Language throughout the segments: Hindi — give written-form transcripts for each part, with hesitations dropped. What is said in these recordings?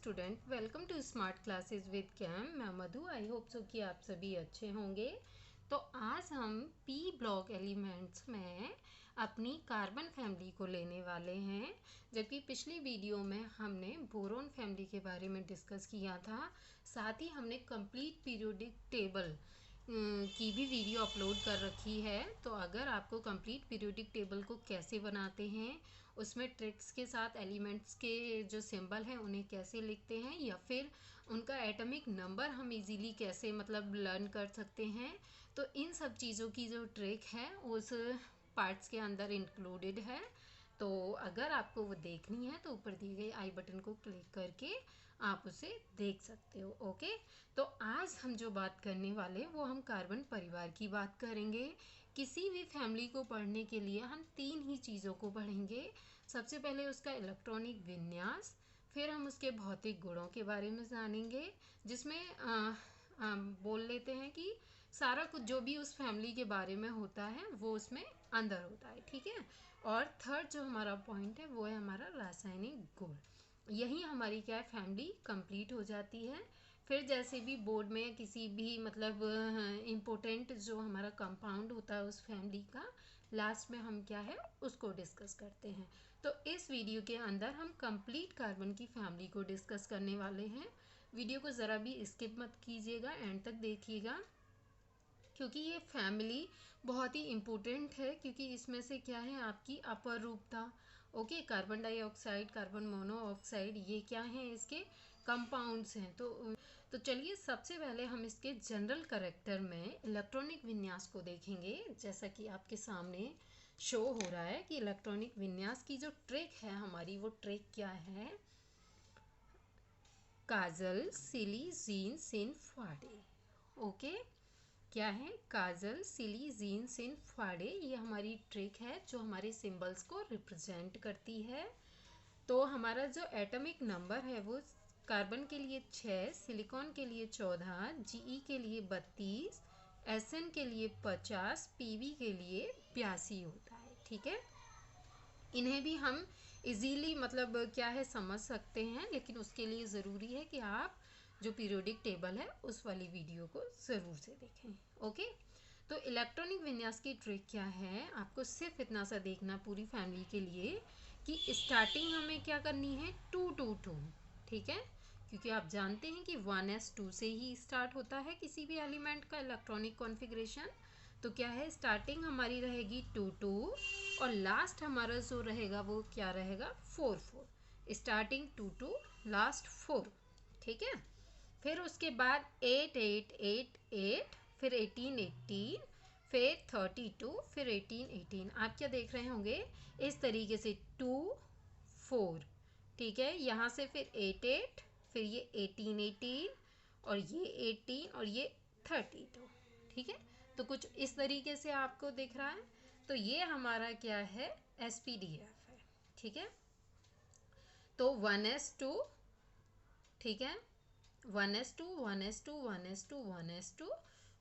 Student, welcome to smart classes with Cam. मैं मधु। आई होप सो कि आप सभी अच्छे होंगे। तो आज हम पी ब्लॉक एलिमेंट्स में अपनी कार्बन फैमिली को लेने वाले हैं, जबकि पिछली वीडियो में हमने बोरोन फैमिली के बारे में डिस्कस किया था। साथ ही हमने कंप्लीट पीरियोडिक टेबल की भी वीडियो अपलोड कर रखी है। तो अगर आपको कंप्लीट पीरियोडिक टेबल को कैसे बनाते हैं, उसमें ट्रिक्स के साथ एलिमेंट्स के जो सिंबल हैं उन्हें कैसे लिखते हैं, या फिर उनका एटॉमिक नंबर हम इजीली कैसे लर्न कर सकते हैं, तो इन सब चीज़ों की जो ट्रिक है उस पार्ट्स के अंदर इंक्लूडेड है। तो अगर आपको वो देखनी है तो ऊपर दिए गए आई बटन को क्लिक करके आप उसे देख सकते हो। ओके, तो आज हम जो बात करने वाले वो हम कार्बन परिवार की बात करेंगे। किसी भी फैमिली को पढ़ने के लिए हम तीन ही चीज़ों को पढ़ेंगे। सबसे पहले उसका इलेक्ट्रॉनिक विन्यास, फिर हम उसके भौतिक गुणों के बारे में जानेंगे, जिसमें बोल लेते हैं कि सारा कुछ जो भी उस फैमिली के बारे में होता है वो उसमें अंदर होता है। ठीक है। और थर्ड जो हमारा पॉइंट है वो है हमारा रासायनिक गुण। यही हमारी क्या है, फैमिली कंप्लीट हो जाती है। फिर जैसे भी बोर्ड में किसी भी इम्पोर्टेंट जो हमारा कंपाउंड होता है उस फैमिली का, लास्ट में हम क्या है उसको डिस्कस करते हैं। तो इस वीडियो के अंदर हम कंप्लीट कार्बन की फैमिली को डिस्कस करने वाले हैं। वीडियो को ज़रा भी स्किप मत कीजिएगा, एंड तक देखिएगा, क्योंकि ये फैमिली बहुत ही इम्पोर्टेंट है। क्योंकि इसमें से क्या है आपकी अपर रूपता, okay, carbon dioxide, carbon monoxide, ये क्या है इसके कंपाउंड्स हैं। तो चलिए सबसे पहले हम इसके जनरल कैरेक्टर में इलेक्ट्रॉनिक विन्यास को देखेंगे। जैसा कि आपके सामने शो हो रहा है कि इलेक्ट्रॉनिक विन्यास की जो ट्रिक है हमारी, वो ट्रिक क्या है, काजल सिली जीन सिन फाड़े। ओके, क्या है, काजल सिली जीन सिन फाड़े, ये हमारी ट्रिक है जो हमारे सिंबल्स को रिप्रेजेंट करती है। तो हमारा जो एटॉमिक नंबर है वो कार्बन के लिए 6, सिलिकॉन के लिए 14, जीई के लिए 32, एसएन के लिए 50, पीवी के लिए 82 होता है। ठीक है। इन्हें भी हम इजीली क्या है समझ सकते हैं, लेकिन उसके लिए ज़रूरी है कि आप जो पीरियोडिक टेबल है उस वाली वीडियो को ज़रूर से देखें। ओके, तो इलेक्ट्रॉनिक विन्यास की ट्रिक क्या है, आपको सिर्फ इतना सा देखना पूरी फैमिली के लिए कि स्टार्टिंग हमें क्या करनी है, 222। ठीक है, क्योंकि आप जानते हैं कि 1s2 से ही स्टार्ट होता है किसी भी एलिमेंट का इलेक्ट्रॉनिक कॉन्फ़िगरेशन। तो क्या है, स्टार्टिंग हमारी रहेगी 22 और लास्ट हमारा जो रहेगा वो क्या रहेगा, 44। Starting 22, last 4। ठीक है। फिर उसके बाद 8 8 8 8, फिर 18 18, फिर 32, फिर 18 18। आप क्या देख रहे होंगे, इस तरीके से 2 4। ठीक है, यहाँ से फिर 8 8, फिर ये 18 18 और ये 18 और ये 32। ठीक है, तो कुछ इस तरीके से आपको दिख रहा है। तो ये हमारा क्या है, SPDF है। ठीक है, तो 1s2, ठीक है, 1s2 1s2 1s2 1s2,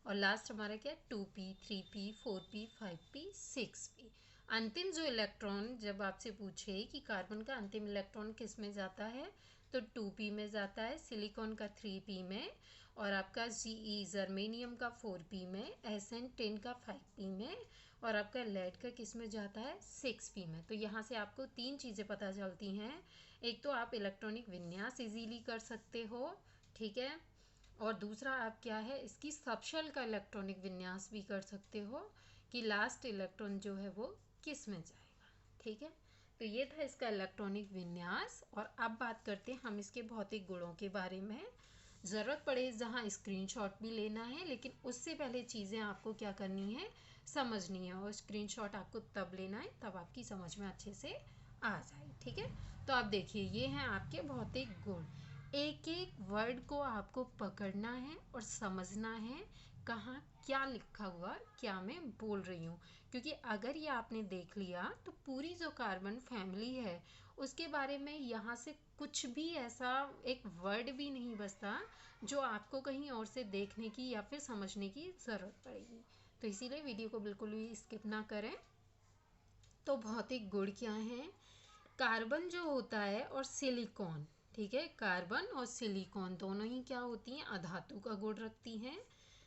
और लास्ट हमारा क्या है, 2p 3p 4p 5p 6p। अंतिम जो इलेक्ट्रॉन जब आपसे पूछे कि कार्बन का अंतिम इलेक्ट्रॉन किस में जाता है, तो 2p में जाता है, सिलिकॉन का 3p में, और आपका Ge जर्मेनियम का 4p में, SN 10 का 5p में, और आपका लेड का किस में जाता है, 6p में। तो यहाँ से आपको तीन चीज़ें पता चलती हैं। एक तो आप इलेक्ट्रॉनिक विन्यास इजीली कर सकते हो, ठीक है, और दूसरा आप क्या है, इसकी सबशेल का इलेक्ट्रॉनिक विन्यास भी कर सकते हो कि लास्ट इलेक्ट्रॉन जो है वो किस में जाएगा। ठीक है, तो ये था इसका इलेक्ट्रॉनिक विन्यास। और अब बात करते हैं हम इसके भौतिक गुणों के बारे में। ज़रूरत पड़े जहाँ स्क्रीनशॉट भी लेना है, लेकिन उससे पहले चीज़ें आपको क्या करनी है, समझनी है, और स्क्रीनशॉट आपको तब लेना है तब आपकी समझ में अच्छे से आ जाए। ठीक है, तो आप देखिए ये हैं आपके भौतिक गुण। एक एक वर्ड को आपको पकड़ना है और समझना है कहाँ क्या लिखा हुआ, क्या मैं बोल रही हूँ। क्योंकि अगर ये आपने देख लिया तो पूरी जो कार्बन फैमिली है उसके बारे में यहाँ से कुछ भी ऐसा एक वर्ड भी नहीं बचता जो आपको कहीं और से देखने की या फिर समझने की ज़रूरत पड़ेगी। तो इसीलिए वीडियो को बिल्कुल भी स्किप ना करें। तो भौतिक गुण क्या हैं, कार्बन जो होता है और सिलिकॉन, ठीक है। कार्बन और सिलिकॉन दोनों ही क्या होती हैं, अधातु का गुण रखती हैं,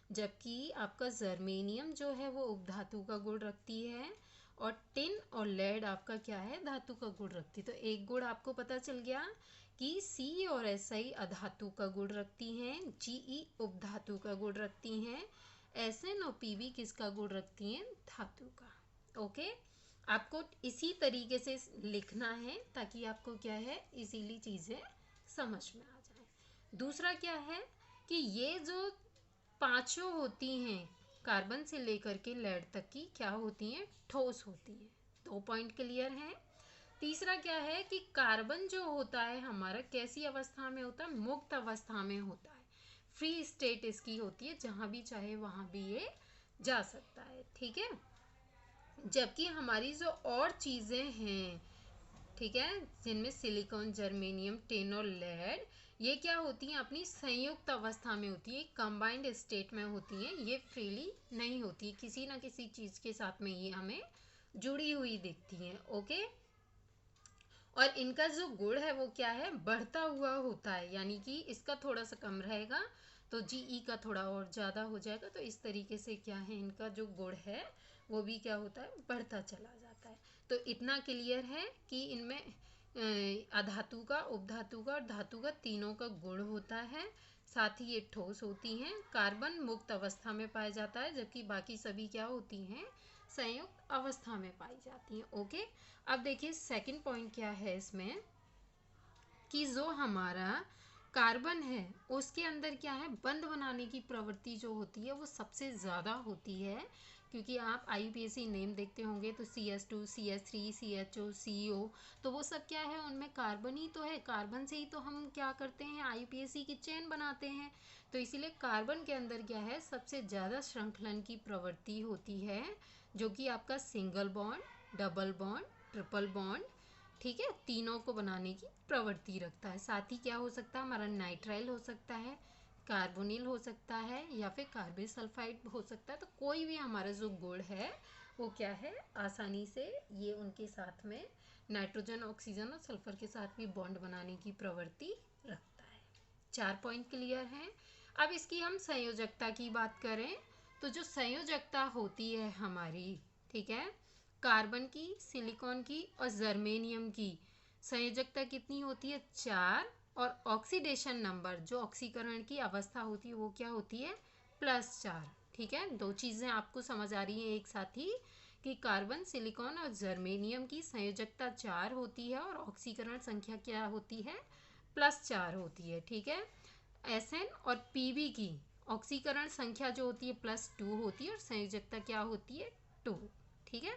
जबकि आपका जर्मेनियम जो है वो उपधातु का गुण रखती है, और टिन और लेड आपका क्या है, धातु का गुण रखती है। तो एक गुण आपको पता चल गया कि सी और एस आई अधातु का गुण रखती हैं, जीई उपधातु का गुण रखती हैं, एस एन और पीबी किसका गुण रखती हैं, धातु का। ओके, आपको इसी तरीके से लिखना है ताकि आपको क्या है, इजीली चीज़ें समझ में आ जाए। दूसरा क्या है कि ये जो पांचों होती हैं, कार्बन से लेकर के लेड तक की क्या होती हैं, ठोस होती हैं। 2 पॉइंट क्लियर हैं। तीसरा क्या है कि कार्बन जो होता है हमारा कैसी अवस्था में होता है, मुक्त अवस्था में होता है, फ्री स्टेट इसकी होती है, जहां भी चाहे वहां भी ये जा सकता है। ठीक है, जबकि हमारी जो और चीज़ें हैं, ठीक है, जिनमें सिलिकॉन, जर्मेनियम, टिन और लेड, ये क्या होती हैं, अपनी संयुक्त अवस्था में होती है, कंबाइंड स्टेट में होती हैं, ये फ्रीली नहीं होती, किसी ना किसी चीज़ के साथ में ये हमें जुड़ी हुई दिखती हैं। ओके, और इनका जो गुण है वो क्या है, बढ़ता हुआ होता है, यानी कि इसका थोड़ा सा कम रहेगा तो जीई का थोड़ा और ज़्यादा हो जाएगा। तो इस तरीके से क्या है, इनका जो गुण है वो भी क्या होता है, बढ़ता चला जाता है। तो इतना क्लियर है कि इनमें अधातु का, उपधातु का और धातु का तीनों का गुण होता है, साथ ही ये ठोस होती हैं। कार्बन मुक्त अवस्था में पाया जाता है, जबकि बाकी सभी क्या होती हैं, संयुक्त अवस्था में पाई जाती हैं। ओके, अब देखिए सेकंड पॉइंट क्या है इसमें, कि जो हमारा कार्बन है उसके अंदर क्या है, बंध बनाने की प्रवृत्ति जो होती है वो सबसे ज़्यादा होती है, क्योंकि आप IUPAC नेम देखते होंगे तो CS2, CS3, CHO, CO, तो वो सब क्या है, उनमें कार्बन ही तो है, कार्बन से ही तो हम क्या करते हैं, IUPAC की चेन बनाते हैं। तो इसीलिए कार्बन के अंदर क्या है, सबसे ज़्यादा श्रृंखलन की प्रवृत्ति होती है, जो कि आपका single bond, double bond, triple bond, ठीक है, तीनों को बनाने की प्रवृत्ति रखता है। साथ ही क्या हो सकता है, हमारा नाइट्राइल हो सकता है, कार्बोनिल हो सकता है, या फिर कार्बन सल्फाइड हो सकता है। तो कोई भी हमारा जो गुण है वो क्या है, आसानी से ये उनके साथ में नाइट्रोजन, ऑक्सीजन और सल्फर के साथ भी बॉन्ड बनाने की प्रवृत्ति रखता है। 4 पॉइंट क्लियर हैं। अब इसकी हम संयोजकता की बात करें तो जो संयोजकता होती है हमारी, ठीक है, कार्बन की, सिलिकॉन की और जर्मेनियम की संयोजकता कितनी होती है, 4, और ऑक्सीडेशन नंबर, जो ऑक्सीकरण की अवस्था होती है वो क्या होती है, +4। ठीक है, दो चीज़ें आपको समझ आ रही हैं एक साथ ही, कि कार्बन, सिलिकॉन और जर्मेनियम की संयोजकता 4 होती है और ऑक्सीकरण संख्या क्या होती है, +4 होती है। ठीक है, SN और PB की ऑक्सीकरण संख्या जो होती है +2 होती है और संयोजकता क्या होती है, 2। ठीक है,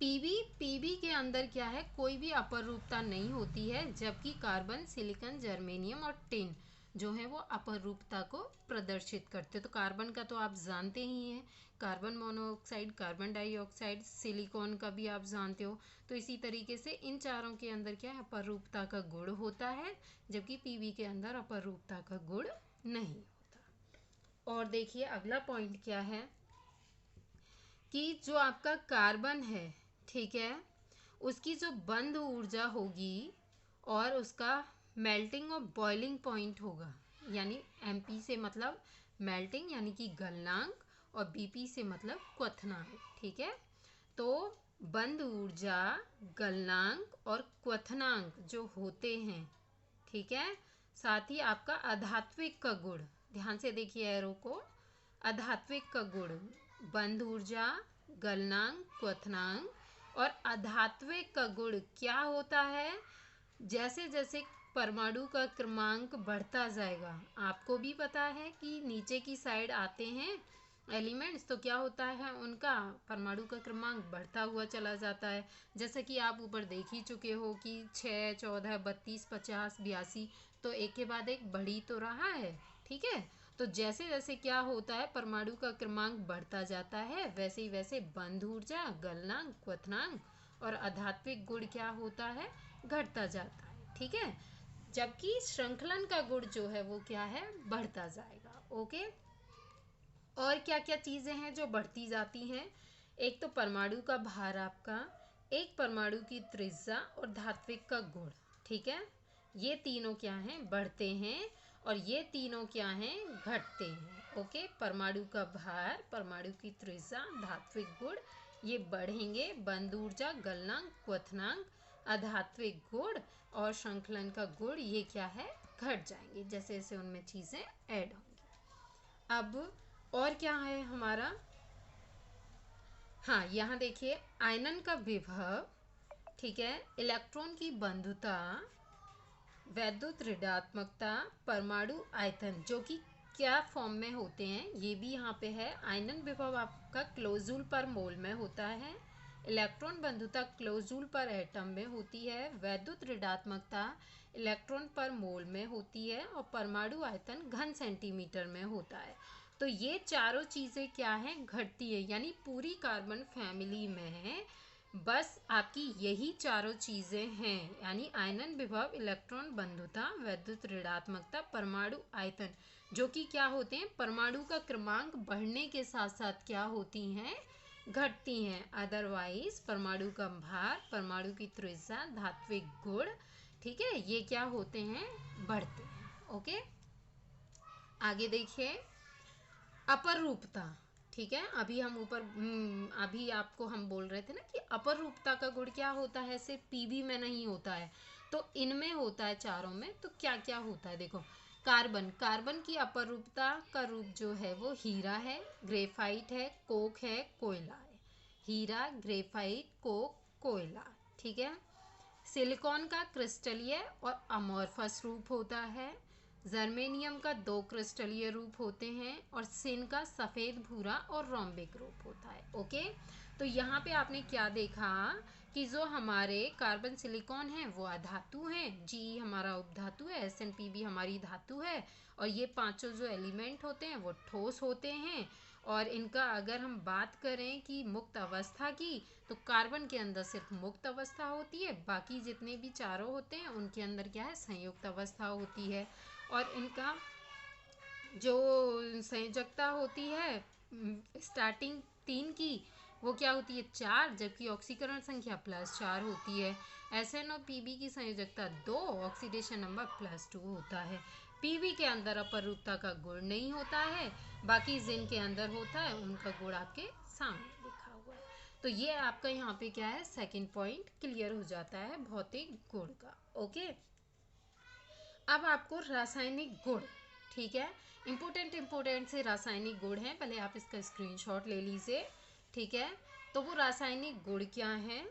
पीबी के अंदर क्या है, कोई भी अपरूपता नहीं होती है, जबकि कार्बन, सिलिकॉन, जर्मेनियम और टिन जो है वो अपरूपता को प्रदर्शित करते हैं। तो कार्बन का तो आप जानते ही हैं, carbon monoxide, carbon dioxide, silicon का भी आप जानते हो। तो इसी तरीके से इन चारों के अंदर क्या है, अपरूपता का गुण होता है, जबकि पीबी के अंदर अपरूपता का गुण नहीं होता। और देखिए अगला पॉइंट क्या है, कि जो आपका कार्बन है, ठीक है, उसकी जो बंध ऊर्जा होगी और उसका मेल्टिंग और बॉइलिंग पॉइंट होगा, यानी MP से मतलब मेल्टिंग यानी कि गलनांक, और BP से मतलब क्वथनांक। ठीक है, तो बंध ऊर्जा, गलनांक और क्वथनांक जो होते हैं, ठीक है, साथ ही आपका अधात्विक का गुण, ध्यान से देखिए एरो को, अधात्विक का गुण, बंध ऊर्जा, गलनांक, क्वथनांक और अधात्विक का गुण क्या होता है, जैसे जैसे परमाणु का क्रमांक बढ़ता जाएगा, आपको भी पता है कि नीचे की साइड आते हैं एलिमेंट्स, तो क्या होता है, उनका परमाणु का क्रमांक बढ़ता हुआ चला जाता है। जैसे कि आप ऊपर देख ही चुके हो कि 6, 14, 32, 50, 82, तो एक के बाद एक बढ़ी तो रहा है। ठीक है, तो जैसे जैसे क्या होता है, परमाणु का क्रमांक बढ़ता जाता है, वैसे ही वैसे बंध ऊर्जा, गलनांक, क्वथनांक और अधात्विक गुण क्या होता है, घटता जाता है। ठीक है, जबकि श्रृंखलन का गुण जो है वो क्या है, बढ़ता जाएगा। ओके, और क्या क्या चीज़ें हैं जो बढ़ती जाती हैं, एक तो परमाणु का भार आपका, एक परमाणु की त्रिज्या और धात्विक का गुण। ठीक है, ये तीनों क्या हैं, बढ़ते हैं, और ये तीनों क्या हैं, घटते हैं। ओके, परमाणु का भार, परमाणु की त्रिज्या, धात्विक गुण, ये बढ़ेंगे। बंद ऊर्जा, गलनांक, क्वथनांक, अधात्विक गुण और श्रृंखलन का गुण, ये क्या है, घट जाएंगे जैसे जैसे उनमें चीजें ऐड होंगी। अब और क्या है हमारा, हाँ यहाँ देखिए, आयनन का विभव, ठीक है, इलेक्ट्रॉन की बंधुता, वैद्युत ऋणात्मकता, परमाणु आयतन, जो कि क्या फॉर्म में होते हैं, ये भी यहाँ पे है। आयनन विभव आपका किलोजूल पर मोल में होता है, इलेक्ट्रॉन बंधुता किलोजूल पर एटम में होती है, वैद्युत ऋणात्मकता इलेक्ट्रॉन पर मोल में होती है, और परमाणु आयतन घन सेंटीमीटर में होता है। तो ये चारों चीज़ें क्या हैं, घटती है, यानी पूरी कार्बन फैमिली में बस आपकी यही चारों चीज़ें हैं, यानी आयनन विभव, इलेक्ट्रॉन बंधुता, वैद्युत ऋणात्मकता, परमाणु आयतन, जो कि क्या होते हैं, परमाणु का क्रमांक बढ़ने के साथ साथ क्या होती हैं, घटती हैं। अदरवाइज परमाणु का भार, परमाणु की त्रिज्या, धात्विक गुण, ठीक है, ये क्या होते हैं, बढ़ते हैं। ओके, आगे देखिए, अपर रूपता, ठीक है, अभी हम अभी आपको हम बोल रहे थे ना कि अपर रूपता का गुण क्या होता है, सिर्फ पीबी में नहीं होता है, तो इनमें होता है चारों में। तो क्या क्या होता है, देखो, कार्बन, कार्बन की अपर रूपता का रूप जो है वो हीरा है, ग्रेफाइट है, कोक है, कोयला है। हीरा, ग्रेफाइट, कोक, कोयला, ठीक है। सिलिकॉन का क्रिस्टलीय और अमोर्फस रूप होता है। जर्मेनियम का 2 क्रिस्टलीय रूप होते हैं, और सिन का सफ़ेद, भूरा और रोम्बिक रूप होता है। ओके, तो यहाँ पे आपने क्या देखा कि जो हमारे कार्बन, सिलिकॉन है वो अधातु हैं, जी हमारा उपधातु है, SnP भी हमारी धातु है, और ये पांचों जो एलिमेंट होते हैं वो ठोस होते हैं। और इनका अगर हम बात करें कि मुक्त अवस्था की, तो कार्बन के अंदर सिर्फ मुक्त अवस्था होती है, बाकी जितने भी चारों होते हैं उनके अंदर क्या है, संयुक्त अवस्था होती है। और इनका जो संयोजकता होती है स्टार्टिंग 3 की, वो क्या होती है, 4, जबकि ऑक्सीकरण संख्या +4 होती है। SN और PB की संयोजकता 2, ऑक्सीडेशन नंबर +2 होता है। PB के अंदर अपरूपता का गुण नहीं होता है, बाकी जिन के अंदर होता है उनका गुण आपके सामने लिखा हुआ है। तो ये आपका यहाँ पे क्या है, सेकंड पॉइंट क्लियर हो जाता है भौतिक गुण का। ओके, अब आपको रासायनिक गुण, ठीक है, इम्पोर्टेंट से रासायनिक गुण हैं, पहले आप इसका स्क्रीनशॉट ले लीजिए, ठीक है। तो वो रासायनिक गुण क्या हैं,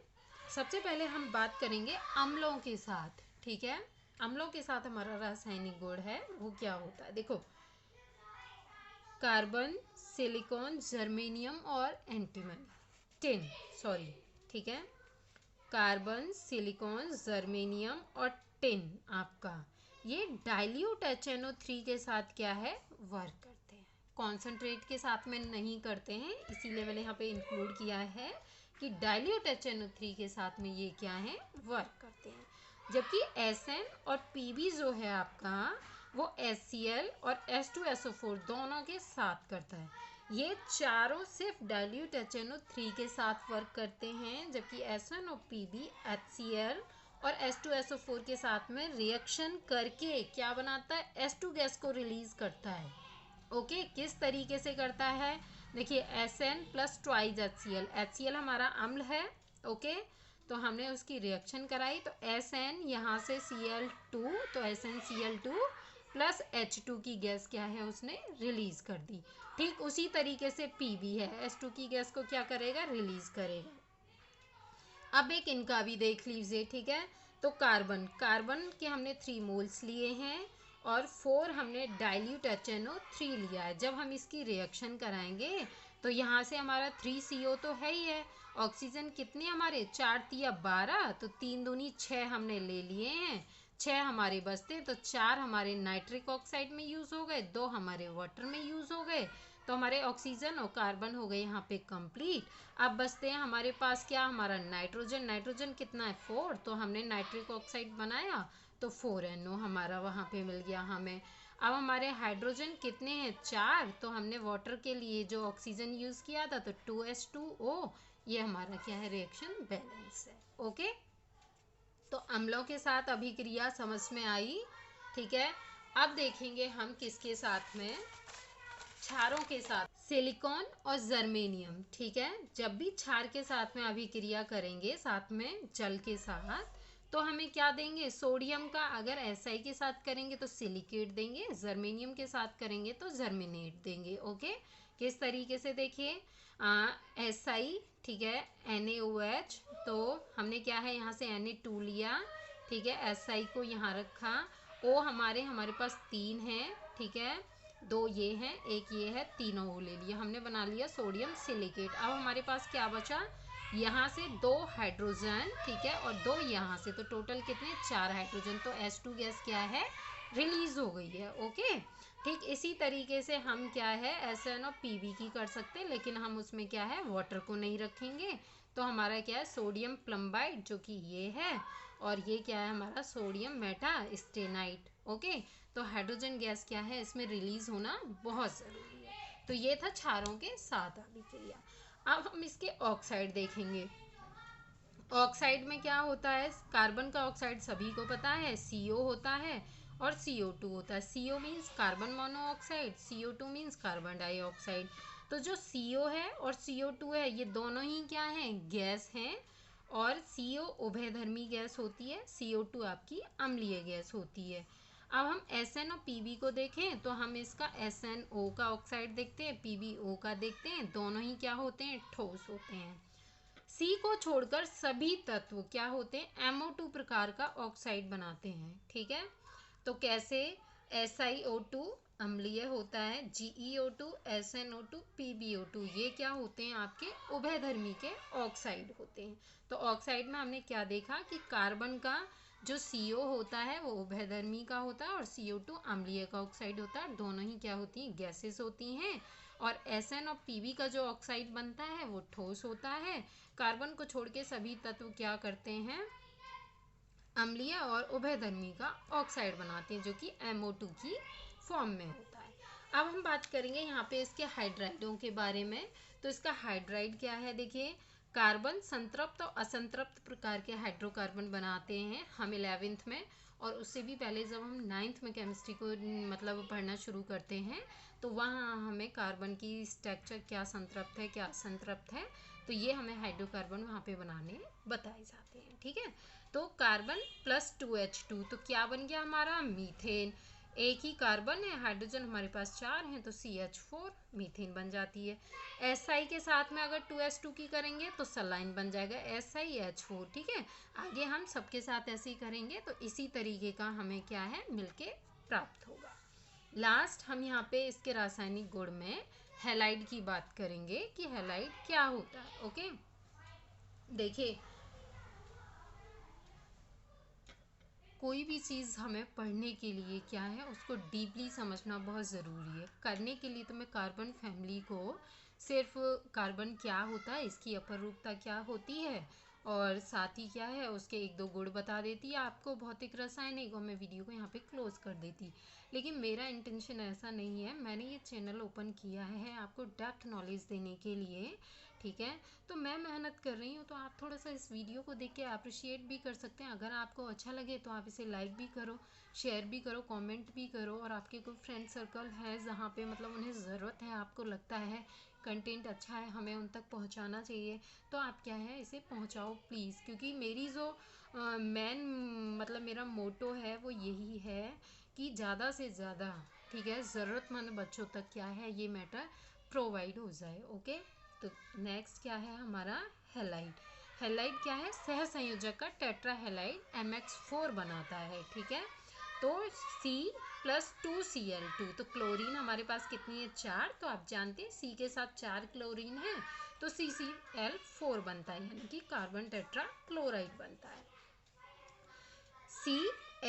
सबसे पहले हम बात करेंगे अम्लों के साथ, ठीक है। अम्लों के साथ हमारा रासायनिक गुण है वो क्या होता है, देखो, कार्बन, सिलिकॉन, जर्मेनियम और एंटीमनी, टिन, सॉरी, ठीक है, कार्बन, सिलिकॉन, जर्मेनियम और टिन आपका, ये डाइल्यूट HNO3 के साथ क्या है, वर्क करते हैं, कॉन्सेंट्रेट के साथ में नहीं करते हैं, इसीलिए मैंने यहाँ पे इंक्लूड किया है कि डाइल्यूट HNO3 के साथ में ये क्या है, वर्क करते हैं। जबकि SN और PB जो है आपका, वो HCl और H2SO4 दोनों के साथ करता है। ये चारों सिर्फ डाइल्यूट HNO3 के साथ वर्क करते हैं, जबकि SN और PB HCl और H2SO4 के साथ में रिएक्शन करके क्या बनाता है, H2 गैस को रिलीज करता है। ओके, किस तरीके से करता है, देखिए, SN plus twice HCl, HCl हमारा अम्ल है, ओके, तो हमने उसकी रिएक्शन कराई, तो SN यहाँ से Cl2, तो SnCl2 प्लस H2 की गैस क्या है, उसने रिलीज कर दी। ठीक उसी तरीके से PB है, H2 की गैस को क्या करेगा, रिलीज करेगा। अब एक इनका भी देख लीजिए, ठीक है। तो कार्बन, कार्बन के हमने 3 मोल्स लिए हैं, और 4 हमने डाइल्यूट HNO3 लिया है। जब हम इसकी रिएक्शन कराएंगे तो यहाँ से हमारा 3CO तो है ही है, ऑक्सीजन कितने हमारे, 4 तिया 12, तो 3 दूनी 6 हमने ले लिए हैं, 6 हमारे बचते, तो 4 हमारे नाइट्रिक ऑक्साइड में यूज़ हो गए, 2 हमारे वाटर में यूज़ हो गए, तो हमारे ऑक्सीजन और कार्बन हो गए यहाँ पे कंप्लीट। अब बचते हैं हमारे पास क्या, हमारा नाइट्रोजन, नाइट्रोजन कितना है, 4, तो हमने नाइट्रिक ऑक्साइड बनाया, तो 4NO हमारा वहाँ पे मिल गया हमें। अब हमारे हाइड्रोजन कितने हैं, 4, तो हमने वाटर के लिए जो ऑक्सीजन यूज़ किया था, तो 2H2O, ये हमारा क्या है, रिएक्शन बैलेंस है। ओके, तो अम्लों के साथ अभिक्रिया समझ में आई। ठीक है, अब देखेंगे हम किसके साथ में, क्षारों के साथ, सिलिकॉन और जर्मेनियम। ठीक है, जब भी क्षार के साथ में अभिक्रिया करेंगे साथ में जल के साथ, तो हमें क्या देंगे, सोडियम का अगर एसआई के साथ करेंगे तो सिलिकेट देंगे, जर्मेनियम के साथ करेंगे तो जर्मिनेट देंगे। ओके, किस तरीके से, देखिए एसआई, ठीक है, NaOH, तो हमने क्या है यहाँ से Na2 लिया, ठीक है, एसआई को यहाँ रखा, ओ हमारे पास 3 है, ठीक है, 2 ये हैं, 1 ये है, तीनों वो ले लिया, हमने बना लिया सोडियम सिलिकेट। अब हमारे पास क्या बचा, यहाँ से 2 हाइड्रोजन, ठीक है, और 2 यहाँ से, तो टोटल कितने, 4 हाइड्रोजन, तो H2 गैस क्या है, रिलीज हो गई है। ओके, ठीक इसी तरीके से हम क्या है SN और PB की कर सकते हैं, लेकिन हम उसमें क्या है वाटर को नहीं रखेंगे। तो हमारा क्या है सोडियम प्लम्बाइड, जो कि ये है, और ये क्या है हमारा सोडियम मेटास्टेनाइट। ओके, तो हाइड्रोजन गैस क्या है इसमें रिलीज होना बहुत ज़रूरी है। तो ये था क्षारों के साथ अभिक्रिया। अब हम इसके ऑक्साइड देखेंगे। ऑक्साइड में क्या होता है, कार्बन का ऑक्साइड सभी को पता है CO होता है और CO2 होता है। CO means carbon monoxide, CO2 means carbon dioxide. तो जो CO है और CO2 है ये दोनों ही क्या हैं, गैस हैं, और CO उभयधर्मी गैस होती है, CO2 आपकी अम्लीय गैस होती है। अब हम SN और PB को देखें तो हम इसका SNO का ऑक्साइड देखते हैं, PbO का देखते हैं, दोनों ही क्या होते हैं, ठोस होते हैं। C को छोड़कर सभी तत्व क्या होते हैं, MO2 प्रकार का ऑक्साइड बनाते हैं। ठीक है, तो कैसे, SiO2 अम्लीय होता है, GeO2, SnO2, PbO2 ये क्या होते हैं, आपके उभयधर्मी के ऑक्साइड होते हैं। तो ऑक्साइड में हमने क्या देखा कि कार्बन का जो CO होता है वो उभयधर्मी का होता है और CO2 अम्लीय का ऑक्साइड होता है, दोनों ही क्या होती हैं, गैसेस होती हैं। और SN और PB का जो ऑक्साइड बनता है वो ठोस होता है। कार्बन को छोड़ के सभी तत्व क्या करते हैं, अम्लीय और उभयधर्मी का ऑक्साइड बनाते हैं, जो कि MO2 की फॉर्म में होता है। अब हम बात करेंगे यहाँ पे इसके हाइड्राइडों के बारे में। तो इसका हाइड्राइड क्या है, देखिए, कार्बन संतृप्त और असंतृप्त प्रकार के हाइड्रोकार्बन बनाते हैं हम 11th में, और उससे भी पहले जब हम 9th में केमिस्ट्री को मतलब पढ़ना शुरू करते हैं तो वहाँ हमें कार्बन की स्ट्रक्चर क्या संतृप्त है क्या असंतृप्त है, तो ये हमें हाइड्रोकार्बन वहाँ पे बनाने बताए जाते हैं। ठीक है, तो कार्बन प्लस 2H2 तो क्या बन गया हमारा, मीथेन। एक ही कार्बन है, हाइड्रोजन हमारे पास 4 हैं, तो CH4 मीथेन बन जाती है। SI के साथ में अगर 2H2 की करेंगे तो सलाइन बन जाएगा SiH4। ठीक है, आगे हम सबके साथ ऐसे ही करेंगे, तो इसी तरीके का हमें क्या है मिलके प्राप्त होगा। लास्ट हम यहाँ पे इसके रासायनिक गुण में हैलाइड की बात करेंगे कि हैलाइड क्या होता है। ओके, देखिए, कोई भी चीज़ हमें पढ़ने के लिए क्या है उसको डीपली समझना बहुत ज़रूरी है। करने के लिए तो मैं कार्बन फैमिली को सिर्फ कार्बन क्या होता है, इसकी अपरूपता क्या होती है, और साथ ही क्या है उसके 1-2 गुण बता देती है आपको भौतिक रासायनिक, और मैं वीडियो को यहाँ पे क्लोज कर देती। लेकिन मेरा इंटेंशन ऐसा नहीं है, मैंने ये चैनल ओपन किया है आपको डेप्थ नॉलेज देने के लिए। ठीक है, तो मैं मेहनत कर रही हूँ, तो आप थोड़ा सा इस वीडियो को देख के अप्रिशिएट भी कर सकते हैं। अगर आपको अच्छा लगे तो आप इसे लाइक भी करो, शेयर भी करो, कमेंट भी करो, और आपके कोई फ्रेंड सर्कल है जहाँ पे मतलब उन्हें ज़रूरत है, आपको लगता है कंटेंट अच्छा है हमें उन तक पहुँचाना चाहिए, तो आप क्या है इसे पहुँचाओ प्लीज़। क्योंकि मेरी जो मेन मतलब मेरा मोटो है वो यही है कि ज़्यादा से ज़्यादा, ठीक है, ज़रूरतमंद बच्चों तक क्या है ये मैटर प्रोवाइड हो जाए। ओके, तो नेक्स्ट क्या है हमारा हैलाइड। हैलाइड क्या है, सह संयोजक का टेट्रा हैलाइड MX4 बनाता है। ठीक है, तो C+2Cl2, तो क्लोरीन हमारे पास कितनी है, 4, तो आप जानते हैं C के साथ 4 क्लोरीन है तो CCl4 बनता है, यानी कि कार्बन टेट्रा क्लोराइड बनता है। C,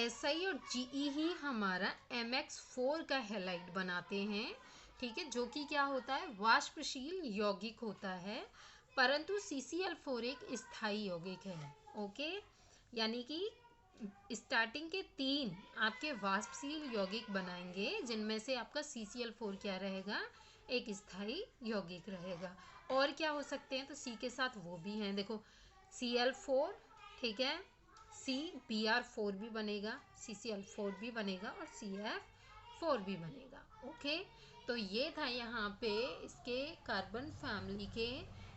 SI और GE ही हमारा MX4 का हैलाइड बनाते हैं। ठीक है, जो कि क्या होता है, वाष्पशील यौगिक होता है, परंतु CCl4 एक स्थायी यौगिक है। ओके, यानी कि स्टार्टिंग के 3 आपके वाष्पशील यौगिक बनाएंगे, जिनमें से आपका CCl4 क्या रहेगा, एक स्थायी यौगिक रहेगा। और क्या हो सकते हैं, तो C के साथ वो भी हैं, देखो Cl4, ठीक है, सी Br4 भी बनेगा, CCl4 भी बनेगा और CF4 भी बनेगा। ओके, तो ये था यहाँ पे इसके कार्बन फैमिली के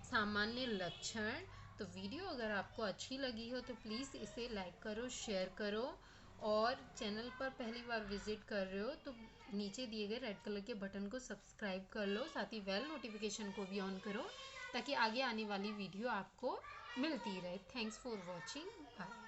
सामान्य लक्षण। तो वीडियो अगर आपको अच्छी लगी हो तो प्लीज़ इसे लाइक करो, शेयर करो, और चैनल पर पहली बार विजिट कर रहे हो तो नीचे दिए गए रेड कलर के बटन को सब्सक्राइब कर लो, साथ ही बेल नोटिफिकेशन को भी ऑन करो ताकि आगे आने वाली वीडियो आपको मिलती रहे। Thanks for watching, bye.